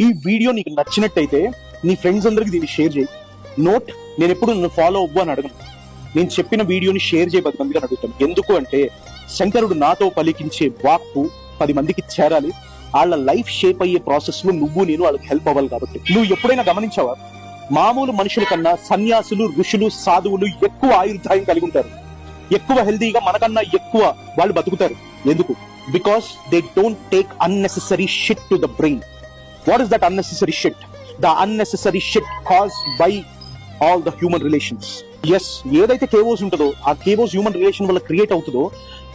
ఈ వీడియో నీకు నచ్చినట్టయితే నీ ఫ్రెండ్స్ అందరికి దీన్ని షేర్ చేయి. నోట్, నేను ఎప్పుడు నన్ను ఫాలో అవ్వు అని అడగను. నేను చెప్పిన వీడియోని షేర్ చేయ 10 మందికి అడుగుతాను. ఎందుకు అంటే శంకరుడు నాతో పలికించే వాక్కు 10 మందికి చేరాలి. వాళ్ళ లైఫ్ షేప్ అయ్యే ప్రాసెస్ లో నువ్వు నేను వాళ్ళకి హెల్ప్ అవ్వాలి. కాబట్టి నువ్వు ఎప్పుడైనా గమనించావా, మామూలు మనుషుల కన్నా సన్యాసులు, ఋషులు, సాధువులు ఎక్కువ ఆయుర్దాయం కలిగి ఉంటారు. ఎక్కువ హెల్దీగా, మనకన్నా ఎక్కువ వాళ్ళు బతుకుతారు. ఎందుకు? Because they don't take unnecessary shit to the brain. What is that unnecessary shit? The unnecessary shit caused by all the human relations. Yes, ఏదైతే కేవోస్ ఉంటుందో ఆ కేవోస్ హ్యూమన్ రిలేషన్ వల్ల క్రియేట్ అవుతుందో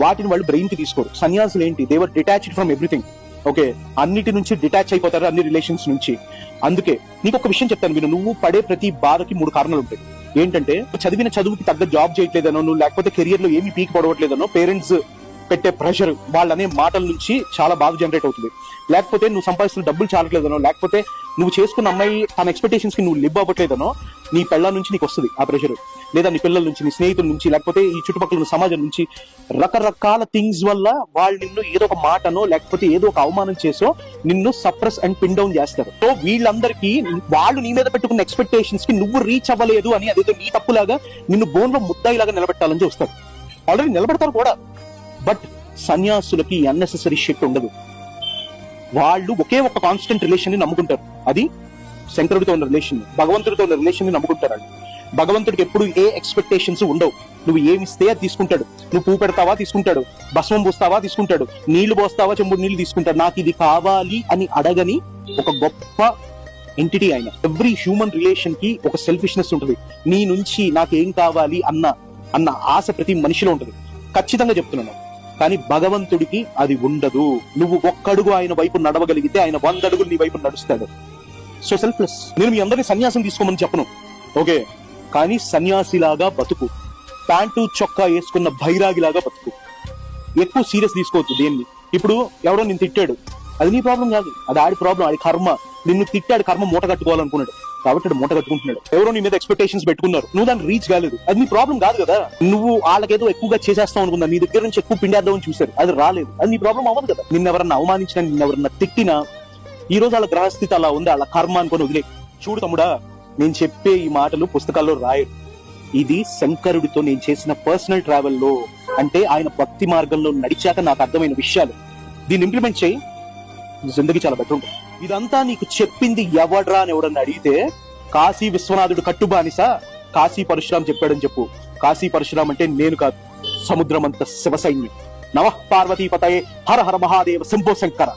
వాటిని వాళ్ళు బ్రెయిన్ కి తీసుకోరు. సన్యాసులు ఏంటి, they were detached from everything. Okay, అన్నిటి నుంచి డిటాచ్ అయిపోతారు, అన్ని రిలేషన్స్ నుంచి. అందుకే నీకు ఒక విషయం చెప్తాను విను. నువ్వు పడే ప్రతి బాధకి 3 కారణాలు ఉంటాయి. ఏంటంటే చదివిన చదువుకి తగ్గ జాబ్ చేయట్లేదనో, నువ్వు లేకపోతే కెరియర్ లో ఏమి పీక్ పడవట్లేదనో, పేరెంట్స్ పెట్టే ప్రెషర్, వాళ్ళనే మాటల నుంచి చాలా బాధ జనరేట్ అవుతుంది. లేకపోతే నువ్వు సంపాదిస్తున్న డబ్బులు చాలట్లేదనో, లేకపోతే నువ్వు చేసుకున్న అమ్మాయి తన ఎక్స్పెక్టేషన్స్ కి నువ్వు లివ్ అవ్వట్లేదనో నీ పెళ్ళ నుంచి నీకు వస్తుంది ఆ ప్రెషర్. లేదా నీ పిల్లల నుంచి, నీ స్నేహితుల నుంచి, లేకపోతే ఈ చుట్టుపక్కల సమాజం నుంచి, రకరకాల థింగ్స్ వల్ల వాళ్ళు నిన్ను ఏదో ఒక మాటనో లేకపోతే ఏదో ఒక అవమానం చేసో నిన్ను సప్రెస్ అండ్ పిన్ డౌన్ చేస్తారు. సో వీళ్ళందరికీ వాళ్ళు నీ మీద పెట్టుకున్న ఎక్స్పెక్టేషన్స్ కి నువ్వు రీచ్ అవ్వలేదు అని అదేదో నీ తప్పులాగా నిన్ను బోన్ లో ముద్దాయిలాగా నిలబెట్టాలని చూస్తారు. ఆల్రెడీ నిలబెడతారు కూడా. బట్ సన్యాసులకి అన్నెసెసరీ షిట్ ఉండదు. వాళ్ళు ఒకే ఒక కాన్స్టెంట్ రిలేషన్ ని నమ్ముకుంటారు. అది శంకరుడితో ఉన్న రిలేషన్, భగవంతుడితో ఉన్న రిలేషన్ ని నమ్ముకుంటారు. వాళ్ళు భగవంతుడికి ఎప్పుడు ఏ ఎక్స్పెక్టేషన్స్ ఉండవు. నువ్వు ఏమిస్తే అది తీసుకుంటాడు. నువ్వు పువ్వు పెడతావా తీసుకుంటాడు, భస్మం పోస్తావా తీసుకుంటాడు, నీళ్లు పోస్తావా చెంబుడు నీళ్లు తీసుకుంటాడు. నాకు ఇది కావాలి అని అడగని ఒక గొప్ప ఎంటిటీ ఆయన. ఎవ్రీ హ్యూమన్ రిలేషన్ కి ఒక సెల్ఫిష్నెస్ ఉంటుంది. నీ నుంచి నాకేం కావాలి అన్న ఆశ ప్రతి మనిషిలో ఉంటుంది. ఖచ్చితంగా చెప్తున్నాను. కానీ భగవంతుడికి అది ఉండదు. నువ్వు ఒక్కడుగు ఆయన వైపు నడవగలిగితే ఆయన 100 అడుగులు నీ వైపు నడుస్తాడు. So selfless. నేను మీ అందరినీ సన్యాసం తీసుకోమని చెప్పను, ఓకే, కానీ సన్యాసిలాగా బతుకు. ప్యాంటు చొక్కా వేసుకున్న భైరాగిలాగా బతుకు. ఎక్కువ సీరియస్ తీసుకోవద్దు దేన్ని. ఇప్పుడు ఎవడో నిన్ను తిట్టాడు, అది నీ ప్రాబ్లం కాదు, అది ఆడి ప్రాబ్లం, ఆడి కర్మ. నిన్ను తిట్టాడు, కర్మ మూట కట్టుకోవాలనుకున్నాడు కాబట్టి మూట కట్టుకుంటున్నాడు. ఎవరో నీ మీద ఎక్స్పెక్టేషన్స్ పెట్టుకున్నారు, నువ్వు దాన్ని రీచ్ కాలేదు, అది నీ ప్రాబ్లం కాదు కదా. నువ్వు వాళ్ళకేదో ఎక్కువగా చేసేస్తావు అనుకున్నా, నీ దగ్గర నుంచి ఎక్కువ పిండేద్దామని చూశారు, అది రాలేదు, అది నీ ప్రాబ్లం అవ్వదు కదా. నిన్నెవరన్నా అవమానించినా, నిన్నెవరన్నా తిట్టినా, ఈ రోజు వాళ్ళ గ్రహస్థితి అలా ఉంది, వాళ్ళ కర్మ అనుకుని వదిలే. చూడు తమ్ముడా, నేను చెప్పే ఈ మాటలు పుస్తకాల్లో రాయడు. ఇది శంకరుడితో నేను చేసిన పర్సనల్ ట్రావెల్లో, అంటే ఆయన భక్తి మార్గంలో నడిచాక నాకు అర్థమైన విషయాలు. దీన్ని ఇంప్లిమెంట్ చేయి, జిందగీ చాలా బెటర్ ఉంటుంది. ఇదంతా నీకు చెప్పింది ఎవడ్రా అని ఎవడన్నా అడిగితే, కాశీ విశ్వనాథుడు కట్టుబానిస కాశీ పరశురాం చెప్పాడని చెప్పు. కాశీ పరశురాం అంటే నేను కాదు, సముద్రమంత శివ సైన్యం. నమః పార్వతీపతయే హర హర మహాదేవ శంభో శంకర.